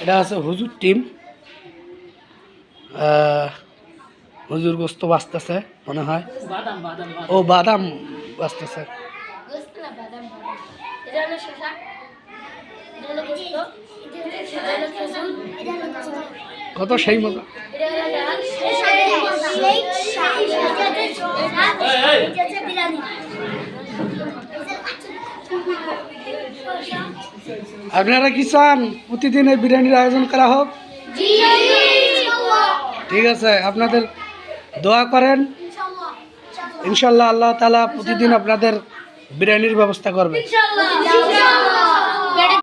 এটা আছে হুজুর টিম। হুজুর গোস্ত বাঁচতেছে মনে হয়, ও বাদাম বাঁচতেছে। কত সেই মজা। আপনারা কি চান প্রতিদিন এই বিরিয়ানির আয়োজন করা হোক? ঠিক আছে, আপনাদের দোয়া করেন, ইনশাল্লাহ আল্লাহ তাআলা প্রতিদিন আপনাদের বিরিয়ানির ব্যবস্থা করবে।